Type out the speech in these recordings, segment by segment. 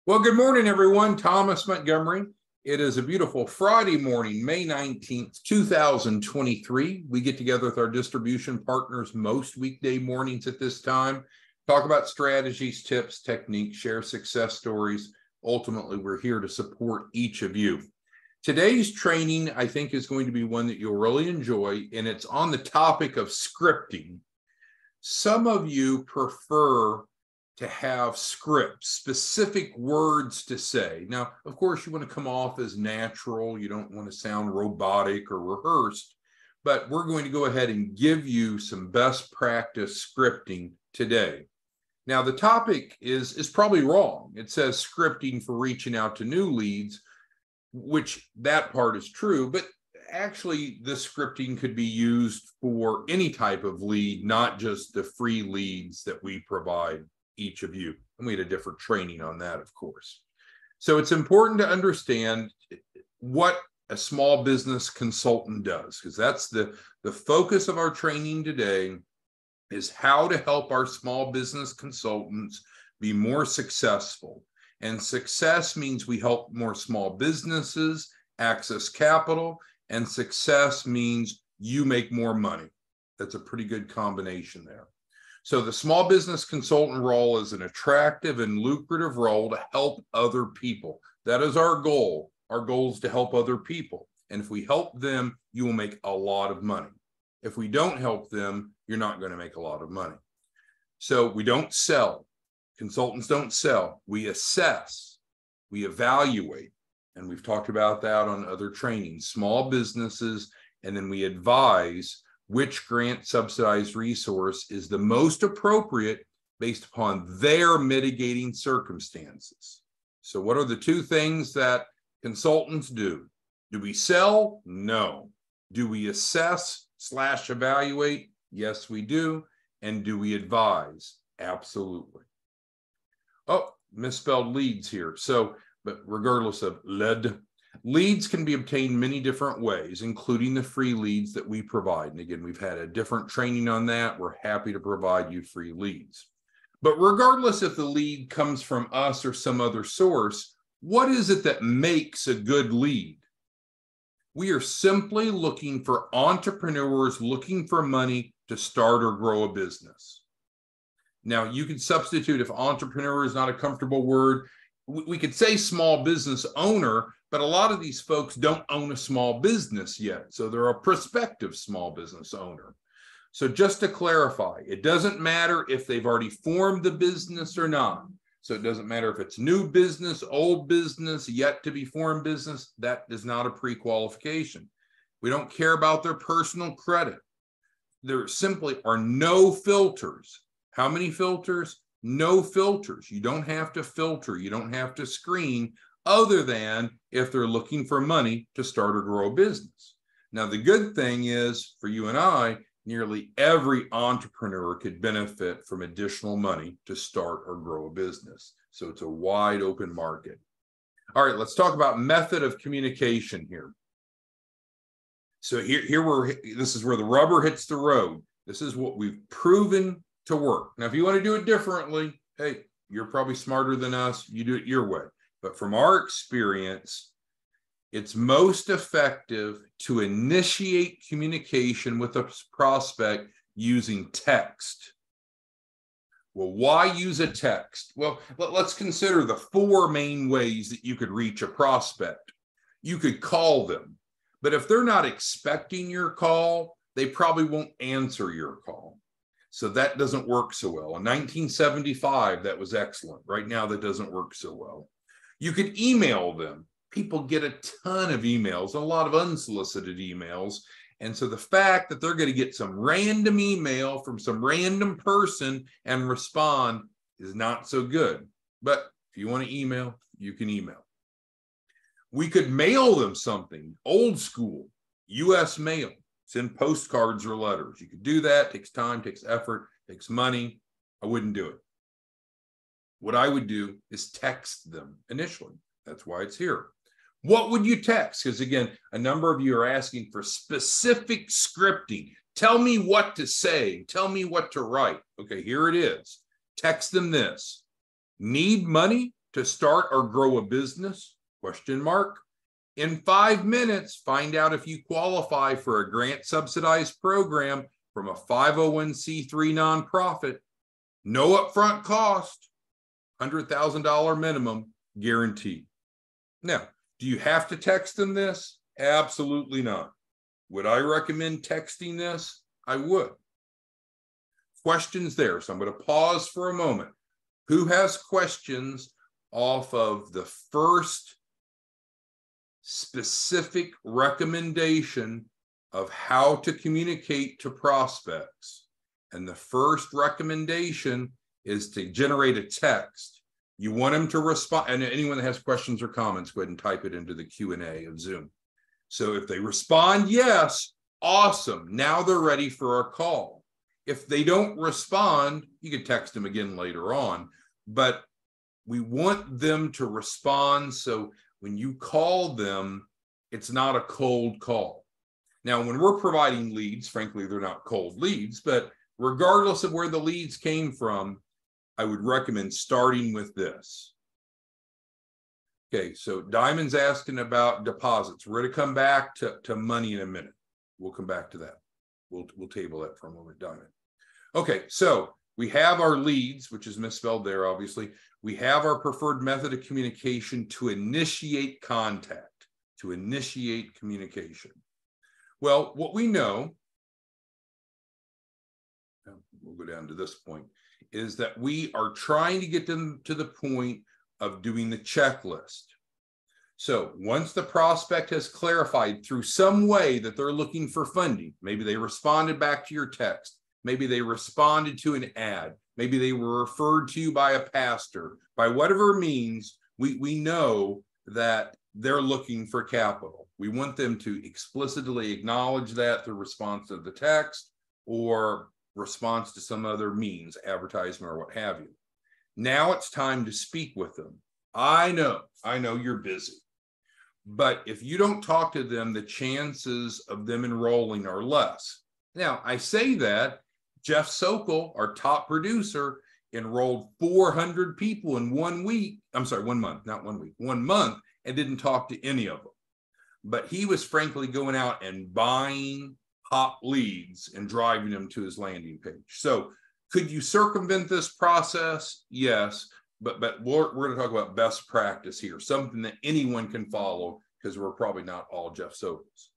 Well, good morning, everyone. Thomas Montgomery. It is a beautiful Friday morning, May 19th, 2023. We get together with our distribution partners most weekday mornings at this time, talk about strategies, tips, techniques, share success stories. Ultimately, we're here to support each of you. Today's training, I think, is going to be one that you'll really enjoy, and it's on the topic of scripting. Some of you prefer to have scripts, specific words to say. Now, of course, you want to come off as natural. You don't want to sound robotic or rehearsed, but we're going to go ahead and give you some best practice scripting today. Now, the topic is probably wrong. It says scripting for reaching out to new leads, which that part is true, but actually this scripting could be used for any type of lead, not just the free leads that we provide each of you. And we had a different training on that, of course. So it's important to understand what a small business consultant does, because that's the focus of our training today, is how to help our small business consultants be more successful. And success means we help more small businesses access capital, and success means you make more money. That's a pretty good combination there. So the small business consultant role is an attractive and lucrative role to help other people. That is our goal. Our goal is to help other people. And if we help them, you will make a lot of money. If we don't help them, you're not going to make a lot of money. So we don't sell. Consultants don't sell. We assess, we evaluate, and we've talked about that on other trainings, small businesses, and then we advise which grant-subsidized resource is the most appropriate based upon their mitigating circumstances. So what are the two things that consultants do? Do we sell? No. Do we assess/evaluate? Yes, we do. And do we advise? Absolutely. Oh, misspelled leads here. So, but regardless of lead, leads can be obtained many different ways, including the free leads that we provide. And again, we've had a different training on that. We're happy to provide you free leads. But regardless if the lead comes from us or some other source, what is it that makes a good lead? We are simply looking for entrepreneurs looking for money to start or grow a business. Now, you can substitute, if entrepreneur is not a comfortable word, we could say small business owner, but a lot of these folks don't own a small business yet. So they're a prospective small business owner. So just to clarify, it doesn't matter if they've already formed the business or not. So it doesn't matter if it's new business, old business, yet to be formed business. That is not a pre-qualification. We don't care about their personal credit. There simply are no filters. How many filters? No filters. You don't have to filter. You don't have to screen, other than if they're looking for money to start or grow a business. Now, the good thing is for you and I, nearly every entrepreneur could benefit from additional money to start or grow a business. So it's a wide open market. All right, let's talk about method of communication here. So this is where the rubber hits the road. This is what we've proven to work. Now, if you want to do it differently, hey, you're probably smarter than us. You do it your way. But from our experience, it's most effective to initiate communication with a prospect using text. Well, why use a text? Well, let's consider the four main ways that you could reach a prospect. You could call them, but if they're not expecting your call, they probably won't answer your call. So that doesn't work so well. In 1975, that was excellent. Right now, that doesn't work so well. You could email them. People get a ton of emails, a lot of unsolicited emails. And so the fact that they're going to get some random email from some random person and respond is not so good. But if you want to email, you can email. We could mail them something, old school, U.S. mail. Send postcards or letters. You could do that. Takes time, takes effort, takes money. I wouldn't do it. What I would do is text them initially. That's why it's here. What would you text? Because again, a number of you are asking for specific scripting. Tell me what to say. Tell me what to write. Okay, here it is. Text them this. Need money? to start or grow a business? Question mark. In 5 minutes, find out if you qualify for a grant-subsidized program from a 501c3 nonprofit. No upfront cost, $100,000 minimum guaranteed. Now, do you have to text them this? Absolutely not. Would I recommend texting this? I would. Questions there. So I'm going to pause for a moment. Who has questions off of the first specific recommendation of how to communicate to prospects? And the first recommendation is to generate a text. You want them to respond, and anyone that has questions or comments, go ahead and type it into the Q&A of Zoom. So if they respond yes, awesome. Now they're ready for a call. If they don't respond, you can text them again later on, but we want them to respond. So when you call them, it's not a cold call. Now, when we're providing leads, frankly, they're not cold leads, but regardless of where the leads came from, I would recommend starting with this. Okay, so Diamond's asking about deposits. We're going to come back to money in a minute. We'll come back to that. We'll table that for a moment, Diamond. Okay, so we have our leads, which is misspelled there, obviously. We have our preferred method of communication to initiate contact, to initiate communication. Well, what we know, we'll go down to this point, is that we are trying to get them to the point of doing the checklist. So once the prospect has clarified through some way that they're looking for funding, maybe they responded back to your text, maybe they responded to an ad, maybe they were referred to you by a pastor, by whatever means, we know that they're looking for capital. We want them to explicitly acknowledge that through response to the text or response to some other means, advertisement or what have you. Now it's time to speak with them. I know you're busy, but if you don't talk to them, the chances of them enrolling are less. Now, I say that Jeff Sokol, our top producer, enrolled 400 people in 1 week. I'm sorry, 1 month, not 1 week, 1 month, and didn't talk to any of them. But he was frankly going out and buying hot leads and driving them to his landing page. So could you circumvent this process? Yes, but we're going to talk about best practice here, something that anyone can follow because we're probably not all Jeff Sokols.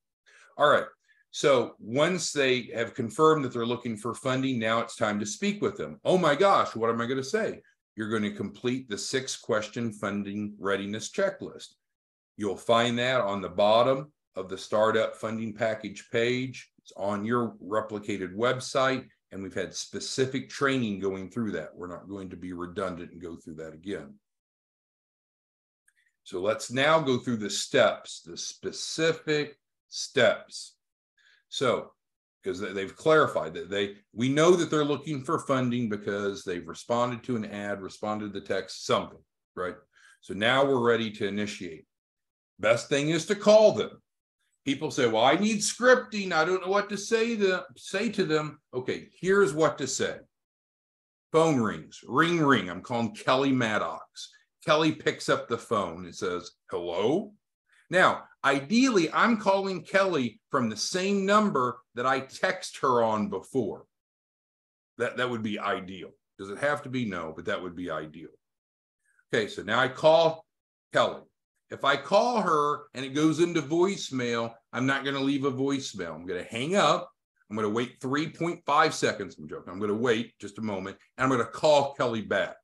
All right, so once they have confirmed that they're looking for funding, now it's time to speak with them. Oh my gosh, what am I going to say? You're going to complete the 6-question funding readiness checklist. You'll find that on the bottom of the startup funding package page. It's on your replicated website, and we've had specific training going through that. We're not going to be redundant and go through that again. So let's now go through the steps, the specific steps. So, because they've clarified that we know that they're looking for funding because they've responded to an ad, responded to the text, something, right? So now we're ready to initiate. Best thing is to call them. People say, well, I need scripting. I don't know what to say to them. Okay, here's what to say. Phone rings, ring, ring. I'm calling Kelly Maddox. Kelly picks up the phone. It says, hello? Now, ideally, I'm calling Kelly from the same number that I text her on before. That would be ideal. Does it have to be? No, but that would be ideal. Okay, so now I call Kelly. If I call her and it goes into voicemail, I'm not going to leave a voicemail. I'm going to hang up. I'm going to wait 3.5 seconds. I'm joking. I'm going to wait just a moment, and I'm going to call Kelly back.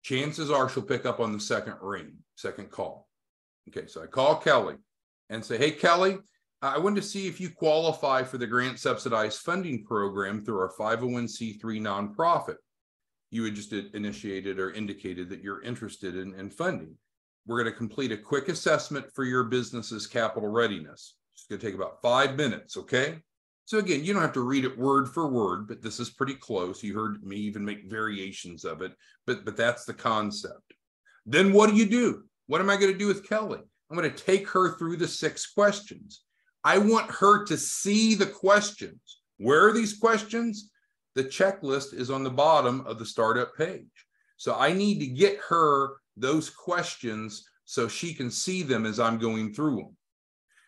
Chances are she'll pick up on the second ring, second call. Okay, so I call Kelly and say, hey, Kelly, I wanted to see if you qualify for the grant-subsidized funding program through our 501c3 nonprofit. You had just initiated or indicated that you're interested in funding. We're going to complete a quick assessment for your business's capital readiness. It's going to take about 5 minutes, okay? So again, you don't have to read it word for word, but this is pretty close. You heard me even make variations of it, but that's the concept. Then what do? What am I going to do with Kelly? I'm going to take her through the 6 questions. I want her to see the questions. Where are these questions? The checklist is on the bottom of the startup page. So I need to get her those questions so she can see them as I'm going through them.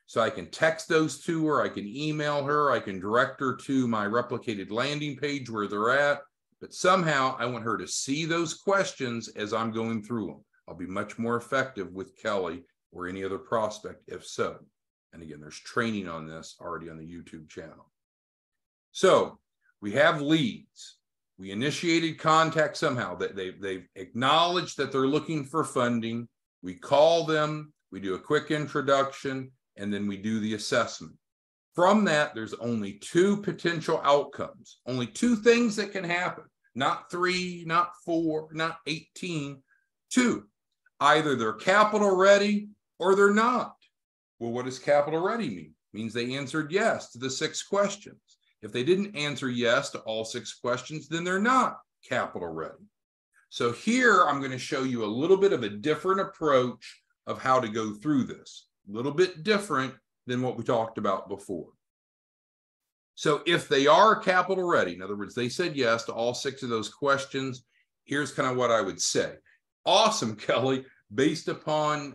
So I can text those to her, I can email her, I can direct her to my replicated landing page where they're at, but somehow I want her to see those questions as I'm going through them. I'll be much more effective with Kelly or any other prospect if so. And again, there's training on this already on the YouTube channel. So we have leads. We initiated contact somehow. They've acknowledged that they're looking for funding. We call them, we do a quick introduction, and then we do the assessment. From that, there's only 2 potential outcomes, only 2 things that can happen, not 3, not 4, not 18, 2. Either they're capital ready or they're not. Well, what does capital ready mean? It means they answered yes to the 6 questions. If they didn't answer yes to all 6 questions, then they're not capital ready. So here I'm going to show you a little bit of a different approach of how to go through this. A little bit different than what we talked about before. So if they are capital ready, in other words, they said yes to all 6 of those questions, here's kind of what I would say. Awesome, Kelly. Based upon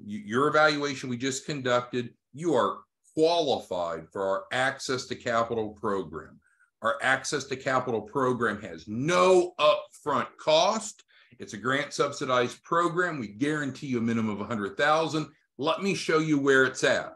your evaluation we just conducted, you are qualified for our Access to Capital program. Our Access to Capital program has no upfront cost. It's a grant subsidized program. We guarantee you a minimum of $100,000. Let me show you where it's at.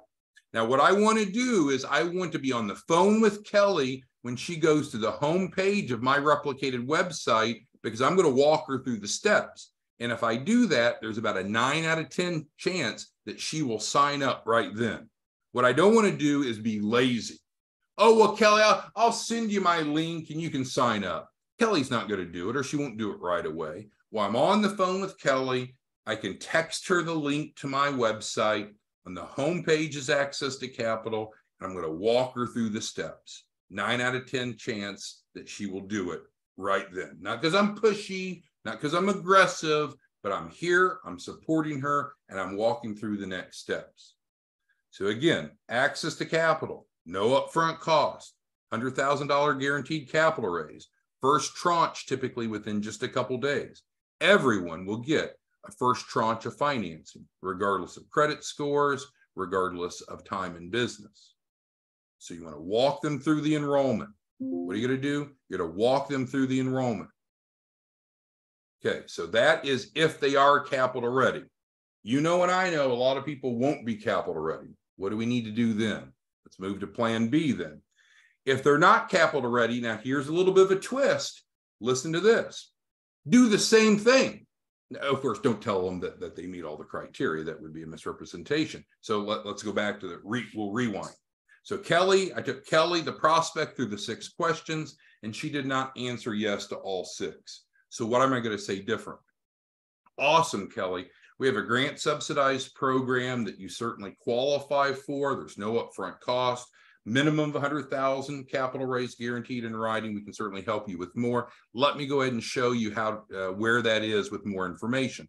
Now, what I want to do is I want to be on the phone with Kelly when she goes to the home page of my replicated website, because I'm going to walk her through the steps. And if I do that, there's about a 9 out of 10 chance that she will sign up right then. What I don't want to do is be lazy. Oh, well, Kelly, I'll send you my link and you can sign up. Kelly's not going to do it, or she won't do it right away. While I'm on the phone with Kelly, I can text her the link to my website. On the home page is Access to Capital, and I'm going to walk her through the steps. 9 out of 10 chance that she will do it right then. Not because I'm pushy, not because I'm aggressive, but I'm here, I'm supporting her, and I'm walking through the next steps. So again, Access to Capital, no upfront cost, $100,000 guaranteed capital raise, first tranche typically within just a couple days. Everyone will get a first tranche of financing, regardless of credit scores, regardless of time in business. So you want to walk them through the enrollment. What are you going to do? You're going to walk them through the enrollment. Okay, so that is if they are capital ready. You know, and I know a lot of people won't be capital ready. What do we need to do then? Let's move to plan B then. If they're not capital ready, now here's a little bit of a twist. Listen to this. Do the same thing. Now, of course, don't tell them that they meet all the criteria. That would be a misrepresentation. So let's go back to the, we'll rewind. So I took Kelly, the prospect, through the 6 questions, and she did not answer yes to all 6. So what am I going to say different? Awesome, Kelly. We have a grant subsidized program that you certainly qualify for. There's no upfront cost, minimum of $100,000 capital raise guaranteed in writing. We can certainly help you with more. Let me go ahead and show you how where that is with more information.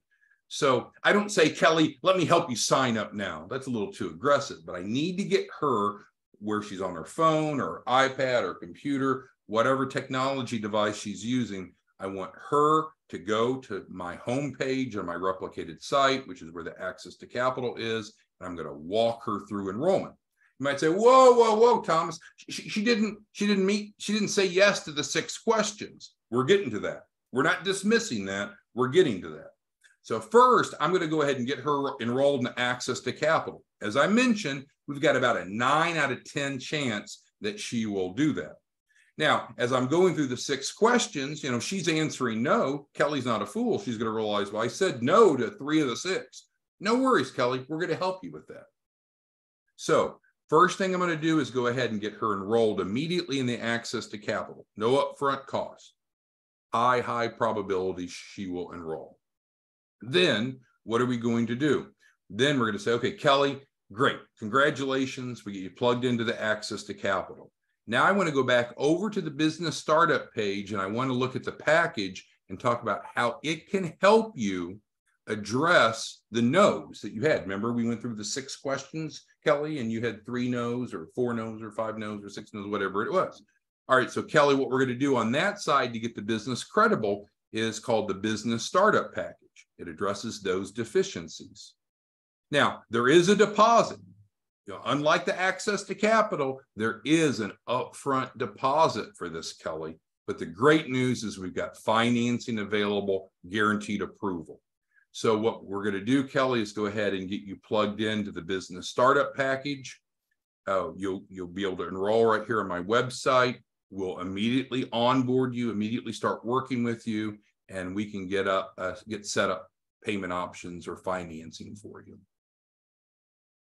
So I don't say, Kelly, let me help you sign up now. That's a little too aggressive, but I need to get her where she's on her phone or iPad or computer, whatever technology device she's using. I want her to go to my homepage on my replicated site, which is where the Access to Capital is, and I'm going to walk her through enrollment. You might say, whoa, Thomas, she didn't say yes to the 6 questions. We're getting to that. We're not dismissing that. We're getting to that. So first, I'm going to go ahead and get her enrolled in Access to Capital. As I mentioned, we've got about a 9 out of 10 chance that she will do that. Now, as I'm going through the 6 questions, she's answering no. Kelly's not a fool. She's going to realize, well, I said no to 3 of the 6. No worries, Kelly. We're going to help you with that. So first thing I'm going to do is go ahead and get her enrolled immediately in the Access to Capital. No upfront cost. High probability she will enroll. Then what are we going to do? Then we're going to say, okay, Kelly, great. Congratulations. We get you plugged into the Access to Capital. Now I want to go back over to the business startup page, and I want to look at the package and talk about how it can help you address the no's that you had. Remember, we went through the 6 questions, Kelly, and you had 3 no's or 4 no's or 5 no's or 6 no's, whatever it was. All right, so Kelly, what we're going to do on that side to get the business credible is called the business startup package. It addresses those deficiencies. Now, there is a deposit. Unlike the access to capital, there is an upfront deposit for this, Kelly. But the great news is we've got financing available, guaranteed approval. So what we're going to do, Kelly, is go ahead and get you plugged into the business startup package. You'll be able to enroll right here on my website. We'll immediately onboard you, immediately start working with you, and we can get set up payment options or financing for you.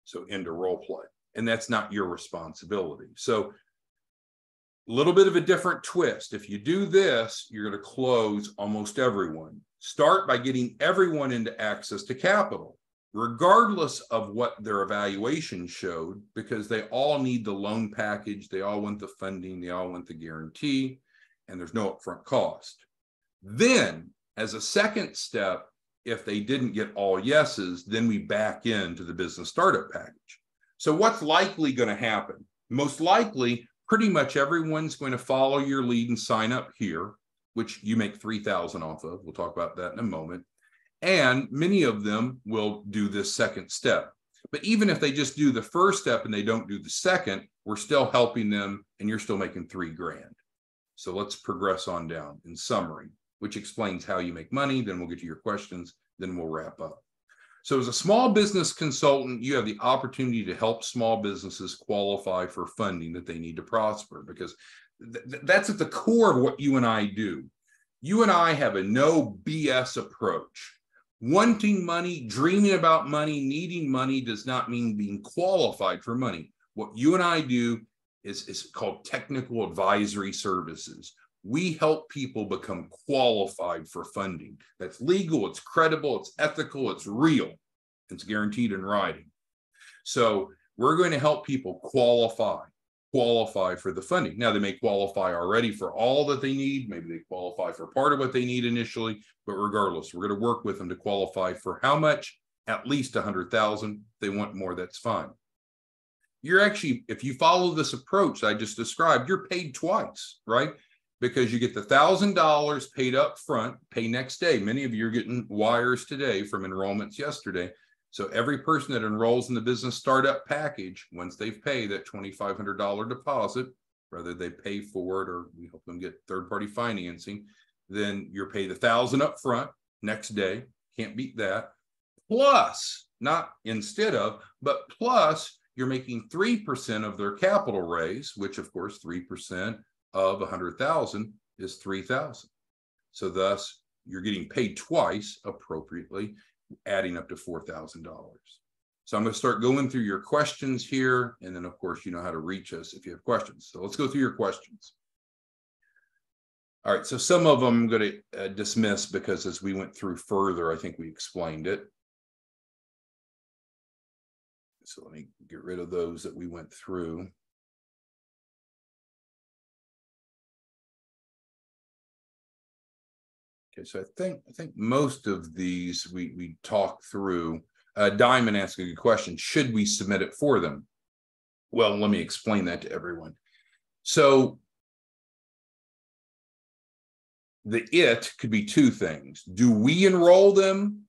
So into role play, and that's not your responsibility. So a little bit of a different twist. If you do this, you're going to close almost everyone. Start by getting everyone into access to capital, regardless of what their evaluation showed, because they all need the loan package. They all want the funding. They all want the guarantee, and there's no upfront cost. Then, as a second step, if they didn't get all yeses, then we back into the business startup package. So what's likely going to happen? Most likely, pretty much everyone's going to follow your lead and sign up here, which you make $3,000 off of. We'll talk about that in a moment. And many of them will do this second step. But even if they just do the first step and they don't do the second, we're still helping them and you're still making $3,000. So let's progress on down in summary, which explains how you make money. Then we'll get to your questions. Then we'll wrap up. So as a small business consultant, you have the opportunity to help small businesses qualify for funding that they need to prosper, because that's at the core of what you and I do. You and I have a no BS approach. Wanting money, dreaming about money, needing money does not mean being qualified for money. What you and I do is called technical advisory services. We help people become qualified for funding. That's legal, it's credible, it's ethical, it's real, it's guaranteed in writing. So we're going to help people qualify for the funding. Now, they may qualify already for all that they need. Maybe they qualify for part of what they need initially, but regardless, we're going to work with them to qualify for how much? At least $100,000. If they want more, that's fine. You're actually, if you follow this approach I just described, you're paid twice, right? Because you get the $1,000 paid up front, pay next day. Many of you are getting wires today from enrollments yesterday. So every person that enrolls in the business startup package, once they've paid that $2,500 deposit, whether they pay for it or we help them get third-party financing, then you're paid $1,000 up front next day. Can't beat that. Plus, not instead of, but plus you're making 3% of their capital raise, which of course 3% of 100,000 is 3,000. So thus you're getting paid twice appropriately, adding up to $4,000. So I'm going to start going through your questions here. And then of course, you know how to reach us if you have questions. So let's go through your questions. All right. So some of them I'm going to dismiss because as we went through further, I think we explained it. So let me get rid of those that we went through. Okay, so I think most of these we talked through. Diamond asked a good question. Should we submit it for them? Well, let me explain that to everyone. So the it could be two things. Do we enroll them?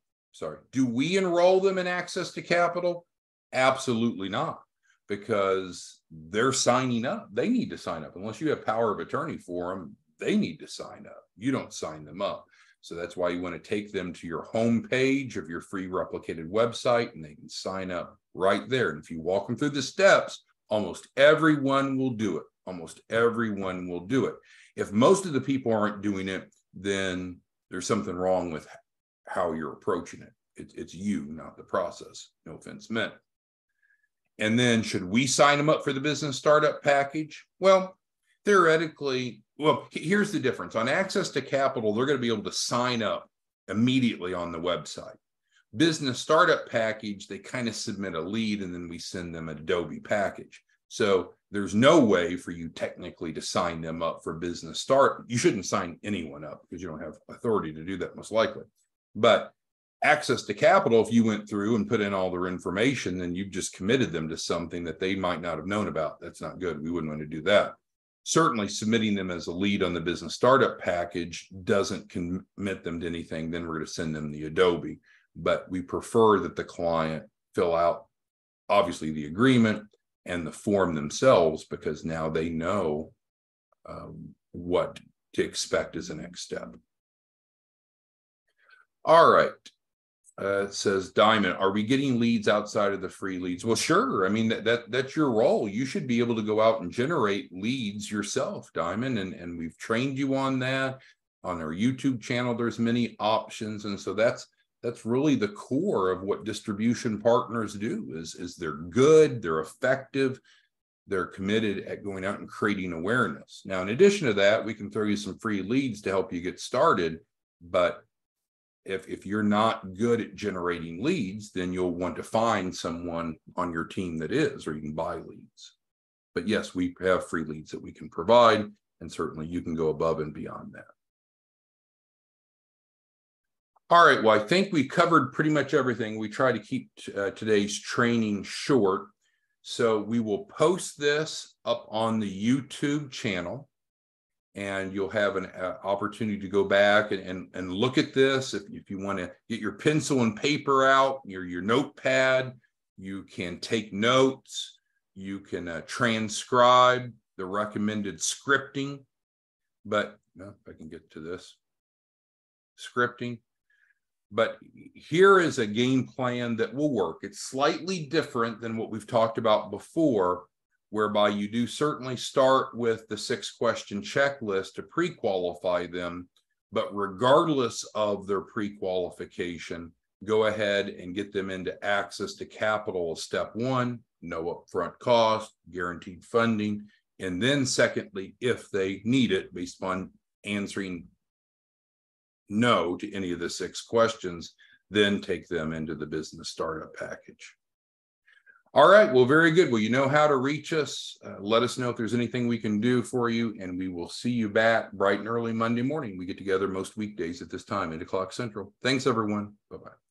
Do we enroll them in access to capital? Absolutely not, because they're signing up. They need to sign up. Unless you have power of attorney for them, they need to sign up. You don't sign them up. So that's why you want to take them to your home page of your free replicated website, and they can sign up right there. And if you walk them through the steps, almost everyone will do it. Almost everyone will do it. If most of the people aren't doing it, then there's something wrong with how you're approaching it. It's you, not the process. No offense meant. And then should we sign them up for the business startup package? Well, theoretically, well, here's the difference. On access to capital, they're going to be able to sign up immediately on the website. Business startup package, they kind of submit a lead and then we send them an Adobe package. So there's no way for you technically to sign them up for business start. You shouldn't sign anyone up because you don't have authority to do that most likely. But access to capital, if you went through and put in all their information, then you've just committed them to something that they might not have known about. That's not good. We wouldn't want to do that. Certainly submitting them as a lead on the business startup package doesn't commit them to anything. Then we're going to send them the Adobe, but we prefer that the client fill out obviously the agreement and the form themselves, because now they know what to expect as a next step. All right. It says, Diamond, are we getting leads outside of the free leads? Well, sure. I mean, that's your role. You should be able to go out and generate leads yourself, Diamond. And we've trained you on that. On our YouTube channel, there's many options. And so that's really the core of what distribution partners do is they're good, they're effective, they're committed at going out and creating awareness. Now, in addition to that, we can throw you some free leads to help you get started. But if you're not good at generating leads, then you'll want to find someone on your team that is, or you can buy leads. But yes, we have free leads that we can provide, and certainly you can go above and beyond that. All right, well, I think we covered pretty much everything. We try to keep today's training short. So we will post this up on the YouTube channel, and you'll have an opportunity to go back and look at this. If you want to get your pencil and paper out, your notepad, you can take notes, you can transcribe the recommended scripting. But if I can get to this, scripting. But here is a game plan that will work. It's slightly different than what we've talked about before, whereby you do certainly start with the 6-question checklist to pre-qualify them. But regardless of their pre-qualification, go ahead and get them into access to capital as step 1, no upfront cost, guaranteed funding. And then secondly, if they need it, based upon answering no to any of the 6 questions, then take them into the business startup package. All right, well, very good. Well, you know how to reach us. Let us know if there's anything we can do for you, and we will see you back bright and early Monday morning. We get together most weekdays at this time, 8 o'clock Central. Thanks, everyone. Bye-bye.